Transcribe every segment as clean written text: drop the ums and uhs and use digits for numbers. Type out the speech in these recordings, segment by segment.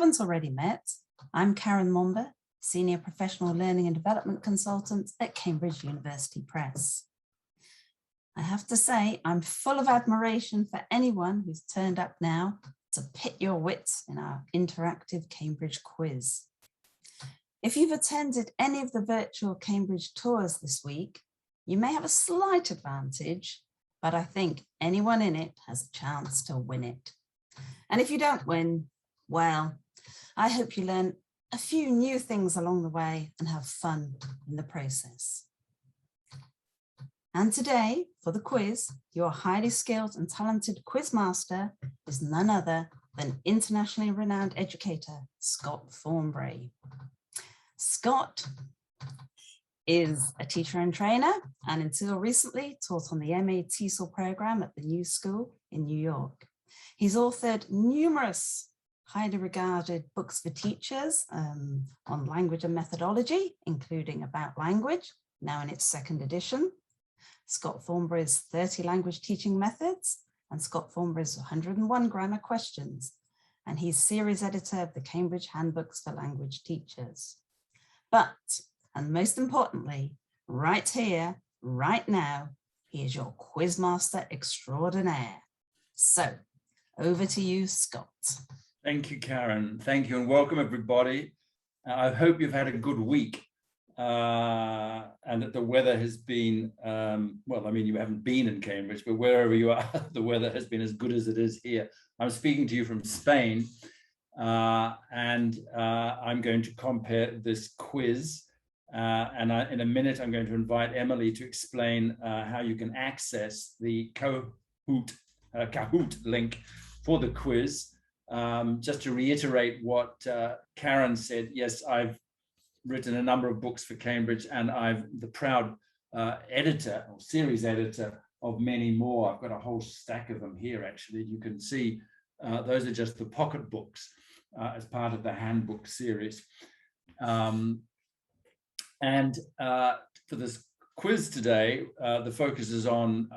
haven't already met, I'm Karen Momber, Senior Professional Learning and Development Consultant at Cambridge University Press. I have to say, I'm full of admiration for anyone who's turned up now to pit your wits in our interactive Cambridge quiz. If you've attended any of the virtual Cambridge tours this week, you may have a slight advantage, but I think anyone in it has a chance to win it. And if you don't win, well, I hope you learn a few new things along the way and have fun in the process. And today, for the quiz, your highly skilled and talented quizmaster is none other than internationally renowned educator, Scott Thornbury. Scott is a teacher and trainer, and until recently taught on the MA TESOL program at the New School in New York. He's authored numerous highly regarded books for teachers on language and methodology, including About Language, now in its 2nd edition, Scott Thornbury's 30 Language Teaching Methods, and Scott Thornbury's 101 Grammar Questions, and he's series editor of the Cambridge Handbooks for Language Teachers. But, and most importantly, right here, right now, he is your quizmaster extraordinaire. So, over to you, Scott. Thank you, Karen. Thank you, and welcome everybody. I hope you've had a good week and that the weather has been, well, I mean, you haven't been in Cambridge, but wherever you are, the weather has been as good as it is here. I'm speaking to you from Spain, and I'm going to compare this quiz. In a minute, I'm going to invite Emily to explain how you can access the Kahoot link for the quiz. Just to reiterate what Karen said, yes, I've written a number of books for Cambridge, and I'm the proud editor or series editor of many more. I've got a whole stack of them here, actually. You can see those are just the pocket books as part of the handbook series. For this quiz today, the focus is on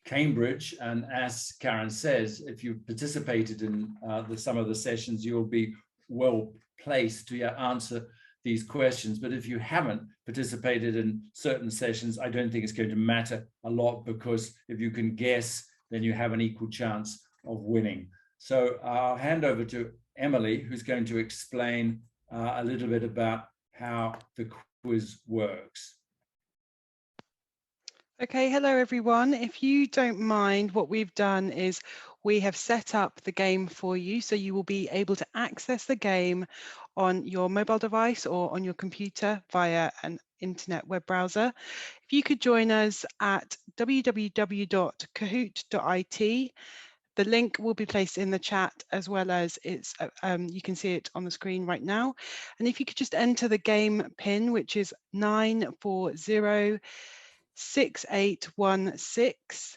Cambridge, and as Karen says, if you participated in some of the sessions, you'll be well placed to answer these questions. But if you haven't participated in certain sessions, I don't think it's going to matter a lot, because if you can guess, then you have an equal chance of winning. So I'll hand over to Emily, who's going to explain a little bit about how the quiz works. Okay, hello everyone. If you don't mind, what we've done is we have set up the game for you, so you will be able to access the game on your mobile device or on your computer via an internet web browser. If you could join us at www.kahoot.it, the link will be placed in the chat, as well as you can see it on the screen right now. And if you could just enter the game PIN, which is 9406816,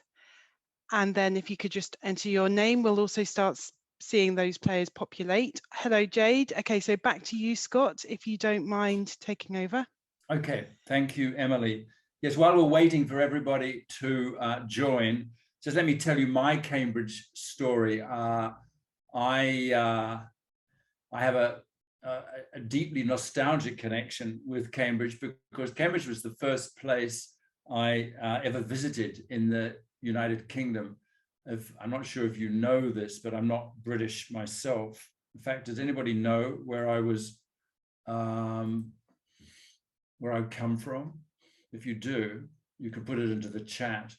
and then if you could just enter your name, we'll also start seeing those players populate. Hello, Jade. Okay, so back to you, Scott, if you don't mind taking over. Okay, thank you, Emily. Yes, while we're waiting for everybody to join, just let me tell you my Cambridge story. I have a deeply nostalgic connection with Cambridge, because Cambridge was the first place I ever visited in the United Kingdom. I'm not sure if you know this, but I'm not British myself. In fact, does anybody know where I was, where I come from? If you do, you can put it into the chat.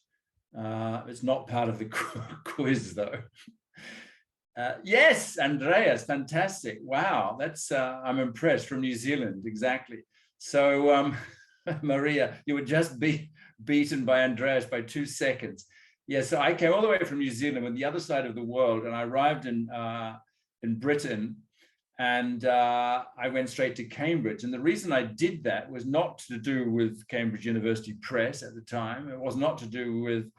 It's not part of the quiz though. Yes, Andreas, fantastic. Wow, that's, I'm impressed, from New Zealand, exactly. So Maria, you were just beaten by Andreas by 2 seconds. Yeah, so I came all the way from New Zealand on the other side of the world, and I arrived in Britain, and I went straight to Cambridge. And the reason I did that was not to do with Cambridge University Press at the time. It was not to do with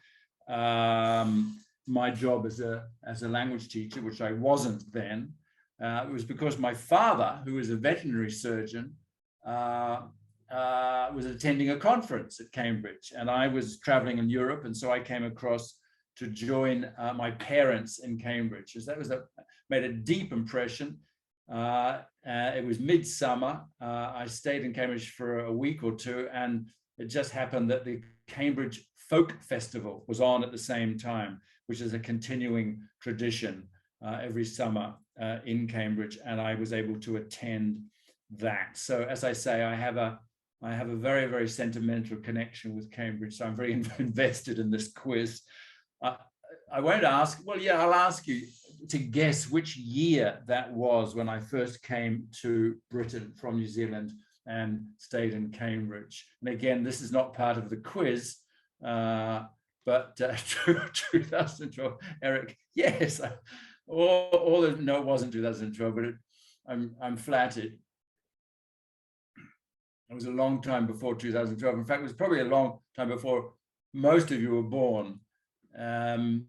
my job as a language teacher, which I wasn't then. It was because my father, who was a veterinary surgeon, was attending a conference at Cambridge, and I was traveling in Europe, and so I came across to join my parents in Cambridge. So that made a deep impression. It was midsummer. I stayed in Cambridge for a week or two, and it just happened that the Cambridge Folk Festival was on at the same time, which is a continuing tradition every summer in Cambridge, and I was able to attend that. So as I say, I have a very, very sentimental connection with Cambridge, so I'm very invested in this quiz. I won't ask, well, yeah, I'll ask you to guess which year that was when I first came to Britain from New Zealand and stayed in Cambridge. And again, this is not part of the quiz, but 2012, Eric, yes. No, it wasn't 2012, but I'm flattered. It was a long time before 2012. In fact, it was probably a long time before most of you were born. And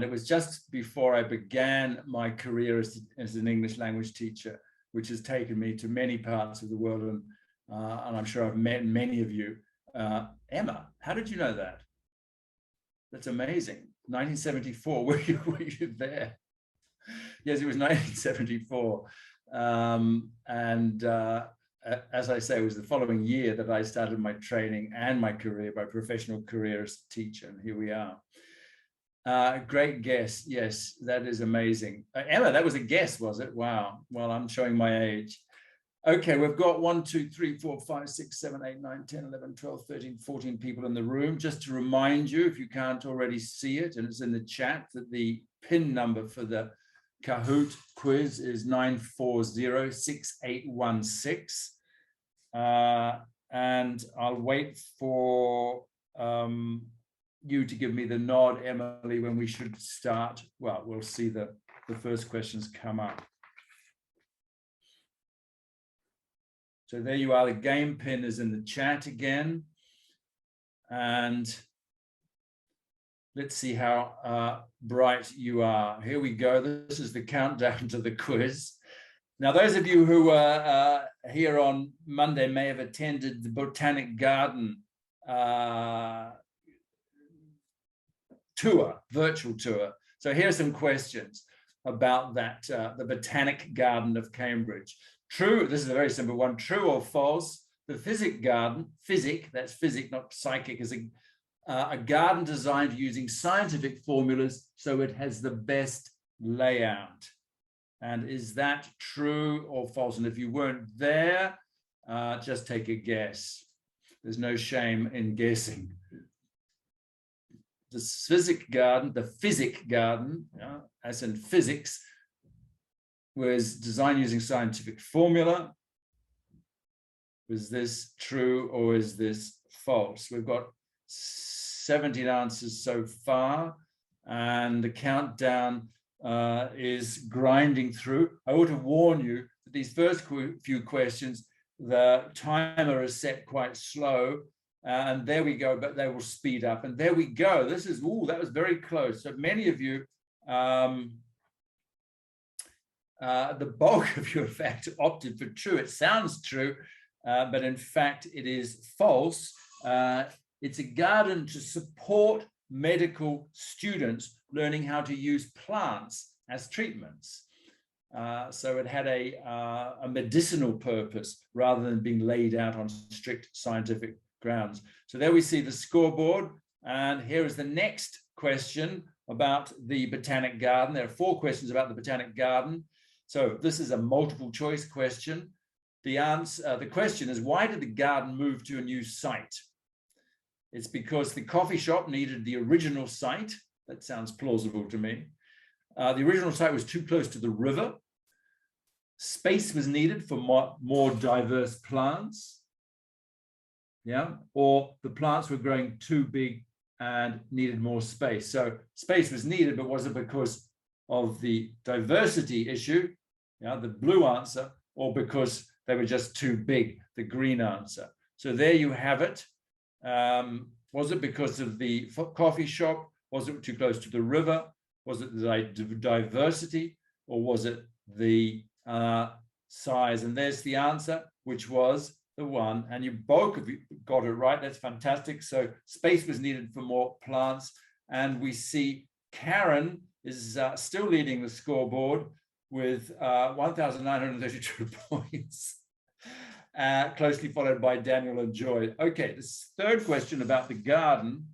it was just before I began my career as an English language teacher, which has taken me to many parts of the world. And I'm sure I've met many of you. Emma, how did you know that? That's amazing. 1974, were you there? Yes, it was 1974. As I say, it was the following year that I started my training and my career, my professional career as a teacher, and here we are. Great guess. Yes, that is amazing. Emma, that was a guess, was it? Wow. Well, I'm showing my age. Okay, we've got 1, 2, 3, 4, 5, 6, 7, 8, 9, 10, 11, 12, 13, 14 people in the room. Just to remind you, if you can't already see it, and it's in the chat, that the PIN number for the Kahoot quiz is 9406816. And I'll wait for you to give me the nod, Emily, when we should start. Well, we'll see the first questions come up. So there you are, the game pin is in the chat again. And let's see how bright you are. Here we go, this is the countdown to the quiz. Now, those of you who were here on Monday may have attended the Botanic Garden tour, virtual tour. So here are some questions about that, the Botanic Garden of Cambridge. True, this is a very simple one, true or false, the physic garden, physic, that's physic, not psychic, is a garden designed using scientific formulas, so it has the best layout. And is that true or false? And if you weren't there, just take a guess. There's no shame in guessing. The physic garden, as in physics, was designed using scientific formula. Was this true or is this false? We've got 17 answers so far, and the countdown is grinding through. I ought to warn you that these first few questions, the timer is set quite slow, and there we go, but they will speed up. And there we go. This is, that was very close. So many of you, the bulk of you, in fact, opted for true. It sounds true, but in fact, it is false. It's a garden to support medical students learning how to use plants as treatments. So it had a medicinal purpose rather than being laid out on strict scientific grounds. So there we see the scoreboard. And here is the next question about the Botanic Garden. There are 4 questions about the Botanic Garden. So this is a multiple choice question. The question is, why did the garden move to a new site? It's because the coffee shop needed the original site. That sounds plausible to me. The original site was too close to the river. Space was needed for more diverse plants. Yeah, or the plants were growing too big and needed more space. So space was needed, but was it because of the diversity issue, the blue answer, or because they were just too big, the green answer? So there you have it. Was it because of the coffee shop? Was it too close to the river? Was it the diversity, or was it the size? And there's the answer, which was the one. And you both of you got it right. That's fantastic. So space was needed for more plants. And we see Karen is still leading the scoreboard with 1,932 points, closely followed by Daniel and Joy. Okay, this third question about the garden.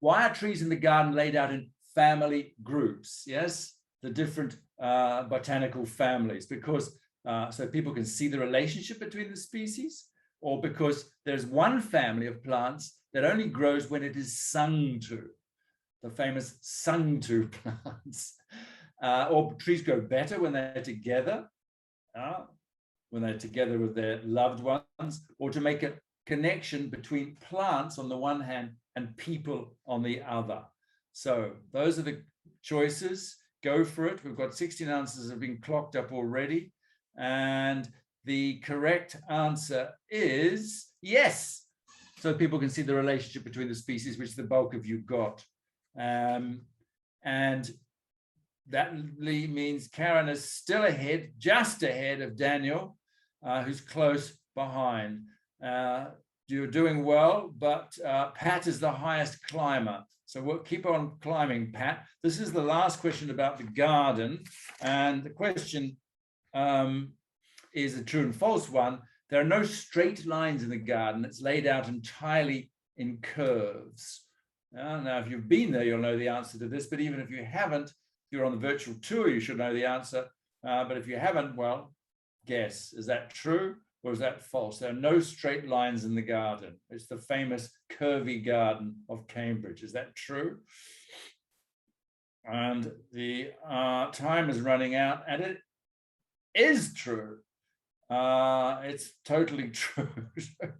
Why are trees in the garden laid out in family groups? Yes, the different botanical families, because so people can see the relationship between the species, or because there's one family of plants that only grows when it is sung to, the famous sung to plants. Or trees grow better when they're together, with their loved ones, or to make a connection between plants on the one hand and people on the other. So those are the choices. Go for it. We've got 16 answers have been clocked up already. And the correct answer is yes. So people can see the relationship between the species, which the bulk of you got. And that means Karen is still ahead, just ahead of Daniel, who's close behind. You're doing well, but Pat is the highest climber. So we'll keep on climbing, Pat. This is the last question about the garden. And the question is a true and false one. There are no straight lines in the garden. It's laid out entirely in curves. Now, if you've been there, you'll know the answer to this. But even if you haven't, if you're on the virtual tour, you should know the answer. But if you haven't, well, guess. Is that true or is that false? There are no straight lines in the garden. It's the famous curvy garden of Cambridge. Is that true? And the time is running out, and it is true. It's totally true.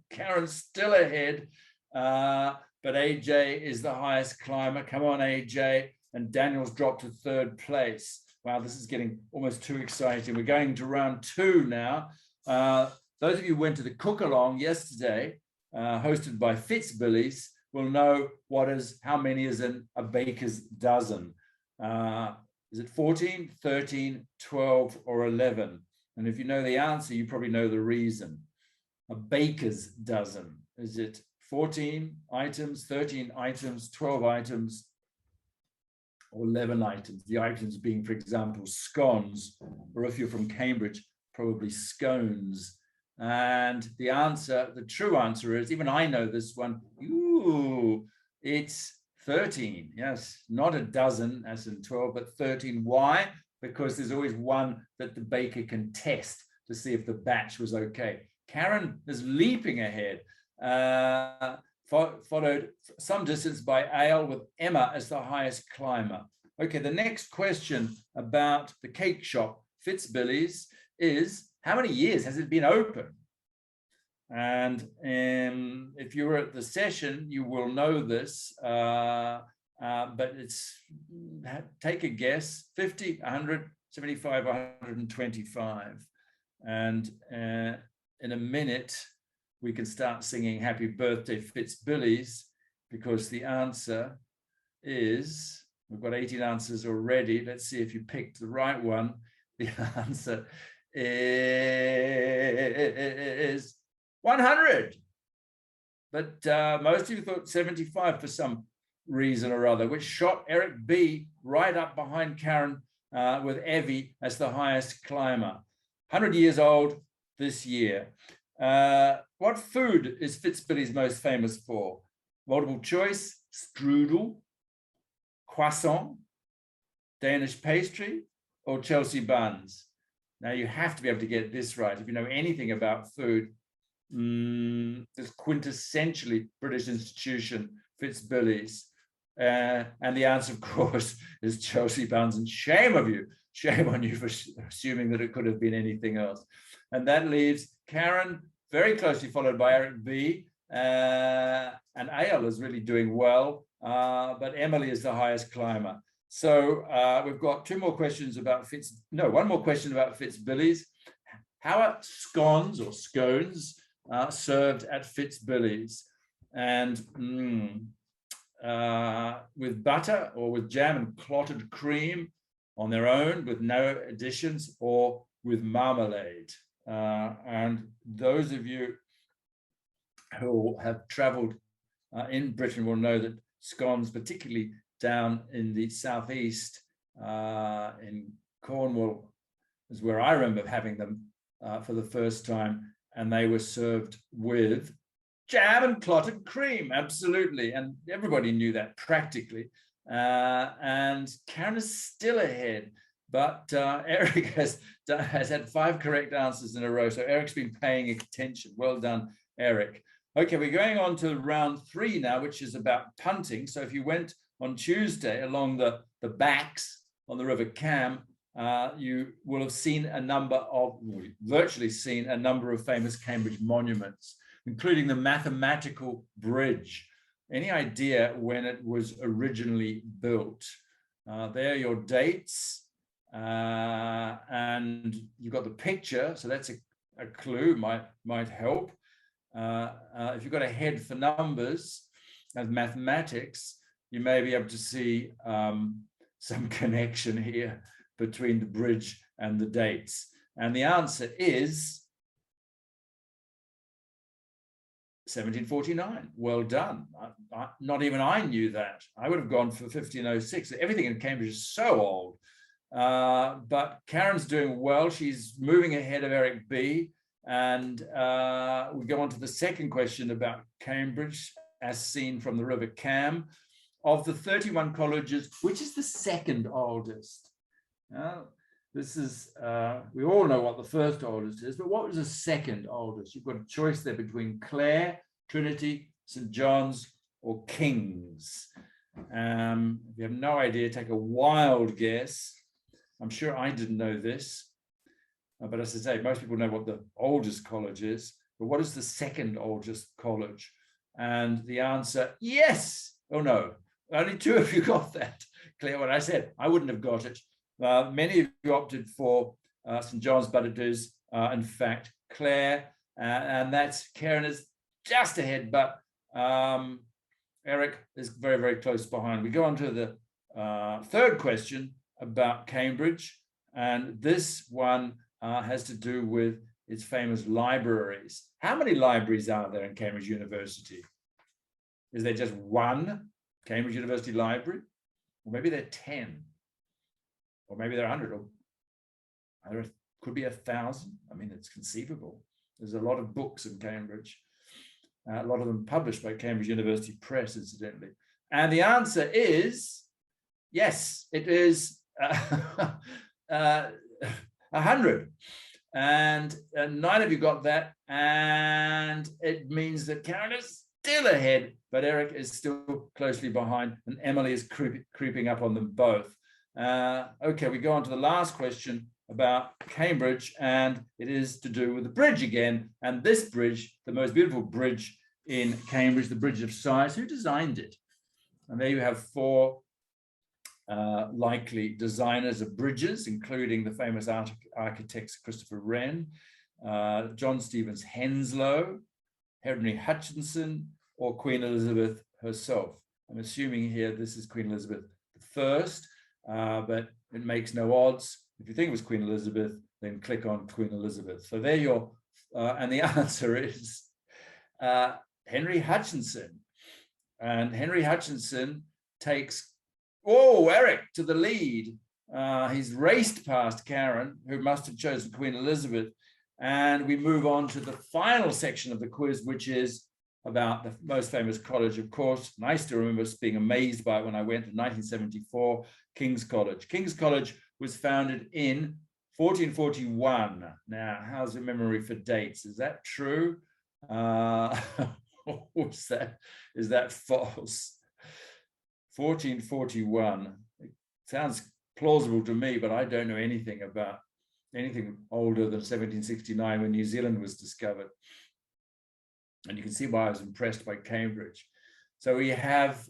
Karen's still ahead, but AJ is the highest climber. Come on, AJ. And Daniel's dropped to third place. Wow, this is getting almost too exciting. We're going to round 2 now. Those of you who went to the cook-along yesterday, hosted by Fitz Billies, will know how many is in a baker's dozen. Is it 14, 13, 12, or 11? And if you know the answer, you probably know the reason. A baker's dozen. Is it 14 items, 13 items, 12 items, or 11 items? The items being, for example, scones, or if you're from Cambridge, probably scones. And the answer, the true answer is, even I know this one, it's 13. Yes, not a dozen as in 12, but 13. Why? Because there's always one that the baker can test to see if the batch was okay. Karen is leaping ahead, followed some distance by Ale, with Emma as the highest climber. Okay, the next question about the cake shop, Fitz Billies, is how many years has it been open? And if you were at the session, you will know this, but take a guess, 50, 100, 75, 125. And in a minute, we can start singing Happy Birthday, Fitz Billies, because the answer is, we've got 18 answers already. Let's see if you picked the right one. The answer is 100. But most of you thought 75 for some reason or other, which shot Eric B right up behind Karen with Evie as the highest climber. 100 years old this year. What food is Fitz Billies most famous for? Multiple choice: strudel, croissant, Danish pastry, or Chelsea buns? Now you have to be able to get this right. If you know anything about food, this quintessentially British institution, Fitz Billies. And the answer, of course, is Chelsea buns. And shame on you for assuming that it could have been anything else. And that leaves Karen very closely followed by Eric B. And Ale is really doing well, but Emily is the highest climber. So we've got one more question about Fitz Billies. How are scones or scones served at Fitz Billies? And with butter or with jam and clotted cream on their own with no additions, or with marmalade. And those of you who have traveled in Britain will know that scones, particularly down in the southeast, in Cornwall is where I remember having them for the first time, and they were served with jam and clotted cream, absolutely, and everybody knew that practically. And Karen is still ahead, but Eric has had 5 correct answers in a row, so Eric's been paying attention. Well done, Eric. Okay, we're going on to round 3 now, which is about punting. So if you went on Tuesday along the backs on the River Cam, you will have seen virtually seen a number of famous Cambridge monuments, including the mathematical bridge. Any idea when it was originally built? There are your dates, and you've got the picture, so that's a clue, might help. If you've got a head for numbers and mathematics, you may be able to see some connection here between the bridge and the dates. And the answer is 1749. Well done. Not even I knew that. I would have gone for 1506. Everything in Cambridge is so old. But Karen's doing well. She's moving ahead of Eric B. And we go on to the second question about Cambridge as seen from the River Cam. Of the 31 colleges, which is the second oldest? This is, we all know what the first oldest is, but what was the second oldest? You've got a choice there between Clare, Trinity, St. John's, or King's. If you have no idea, take a wild guess. I'm sure I didn't know this, but as I say, most people know what the oldest college is, but what is the second oldest college? And the answer, yes. Oh no, only 2 of you got that. Claire, what I said, I wouldn't have got it. Many of you opted for St. John's, but it is, in fact, Clare, and that's Karen is just ahead, but Eric is very, very close behind. We go on to the third question about Cambridge, and this one has to do with its famous libraries. How many libraries are there in Cambridge University? Is there just one Cambridge University library? Or maybe there are 10. Or maybe there are 100, or there could be 1,000. I mean, it's conceivable. There's a lot of books in Cambridge, a lot of them published by Cambridge University Press, incidentally. And the answer is, yes, it is 100. And none of you got that. And it means that Karen is still ahead, but Eric is still closely behind, and Emily is creeping up on them both. Okay, we go on to the last question about Cambridge, and it is to do with the bridge again. And this bridge, the most beautiful bridge in Cambridge, the Bridge of Sighs, who designed it? And there you have 4 likely designers of bridges, including the famous architects Christopher Wren, John Stevens Henslow, Henry Hutchinson, or Queen Elizabeth herself. I'm assuming here this is Queen Elizabeth I, but it makes no odds. If you think it was Queen Elizabeth, then click on Queen Elizabeth. So there you're, and the answer is Henry Hutchinson. And Henry Hutchinson takes, Eric to the lead. He's raced past Karen, who must have chosen Queen Elizabeth. And we move on to the final section of the quiz, which is about the most famous college, of course. And I still remember being amazed by it when I went in 1974, King's College. King's College was founded in 1441. Now, how's your memory for dates? Is that true? Is that false? 1441. It sounds plausible to me, but I don't know anything about anything older than 1769 when New Zealand was discovered. And you can see why I was impressed by Cambridge. So we have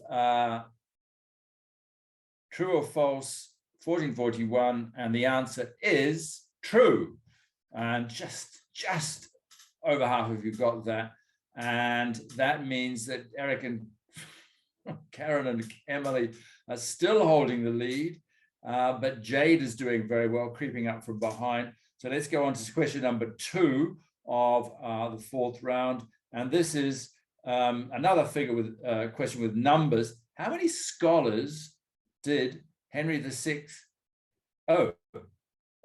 true or false, 1441, and the answer is true. And just over half of you got that. And that means that Eric and Karen and Emily are still holding the lead, but Jade is doing very well, creeping up from behind. So let's go on to question number 2 of the 4th round. And this is another question with numbers. How many scholars did Henry VI Oh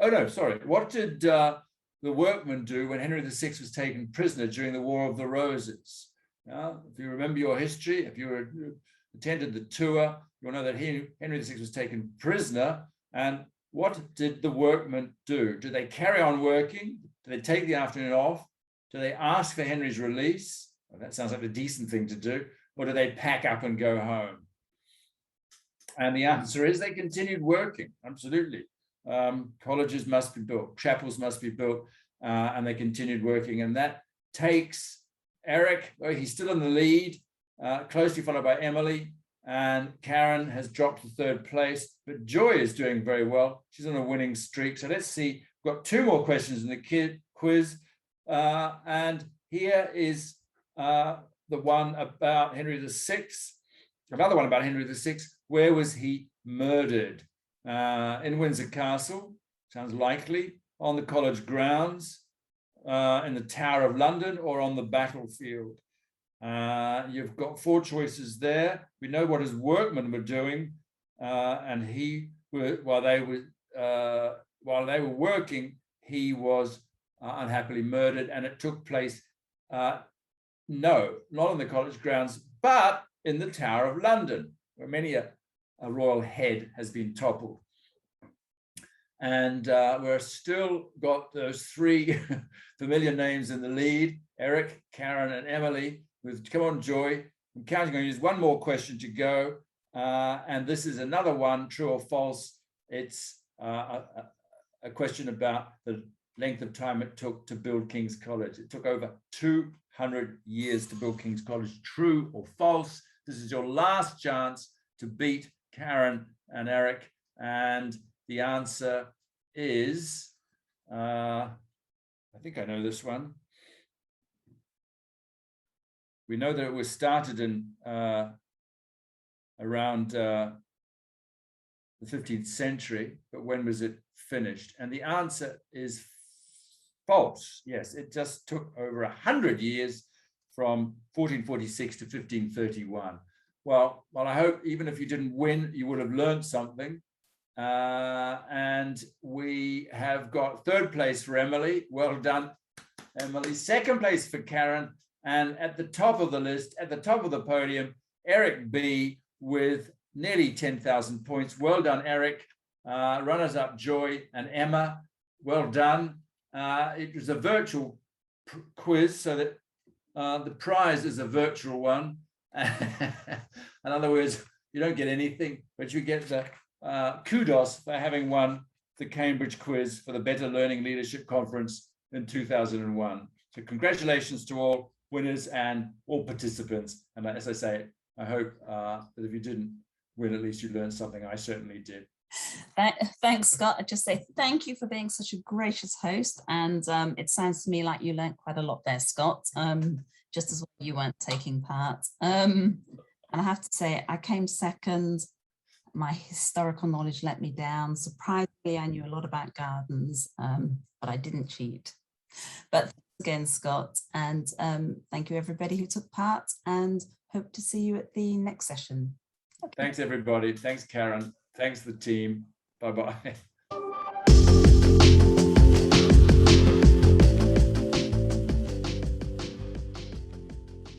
no, sorry. What did the workmen do when Henry VI was taken prisoner during the War of the Roses? If you remember your history, if you attended the tour, you'll know that Henry VI was taken prisoner. And what did the workmen do? Do they carry on working? Do they take the afternoon off? Do they ask for Henry's release? Well, that sounds like a decent thing to do. Or do they pack up and go home? And the answer is they continued working, absolutely. Colleges must be built, chapels must be built, and they continued working. And that takes Eric, he's still in the lead, closely followed by Emily, and Karen has dropped to third place, but Joy is doing very well. She's on a winning streak. So let's see, we've got 2 more questions in the quiz. And here is the one about Henry VI, another one about Henry VI. Where was he murdered? In Windsor Castle, sounds likely, on the college grounds, in the Tower of London, or on the battlefield. You've got 4 choices there. We know what his workmen were doing, and while they were working, he was unhappily murdered, and it took place, no, not on the college grounds, but in the Tower of London, where many a royal head has been toppled. And we're still got those 3 familiar names in the lead, Eric, Karen, and Emily, with Come On Joy. I'm counting on you. There's 1 more question to go. And this is another one, true or false. It's a question about the length of time it took to build King's College. It took over 200 years to build King's College. True or false? This is your last chance to beat Karen and Eric, and the answer is, I think I know this one. We know that it was started in around the 15th century, but when was it finished? And the answer is false. Yes, it just took over 100 years, from 1446 to 1531. Well, I hope even if you didn't win, you would have learned something. And we have got 3rd place for Emily. Well done, Emily. 2nd place for Karen. And at the top of the list, at the top of the podium, Eric B. with nearly 10,000 points. Well done, Eric. Runners up, Joy and Emma. Well done. It was a virtual quiz, so that the prize is a virtual one. In other words, you don't get anything, but you get the kudos for having won the Cambridge quiz for the Better Learning Leadership Conference in 2001. So congratulations to all winners and all participants. And as I say, I hope that if you didn't win, at least you learned something. I certainly did. Thanks, Scott. I just say thank you for being such a gracious host. And it sounds to me like you learned quite a lot there, Scott, just as well you weren't taking part. And I have to say, I came 2nd. My historical knowledge let me down. Surprisingly, I knew a lot about gardens, but I didn't cheat. But thanks again, Scott. And thank you, everybody who took part, and hope to see you at the next session. Okay. Thanks, everybody. Thanks, Karen. Thanks, the team. Bye-bye.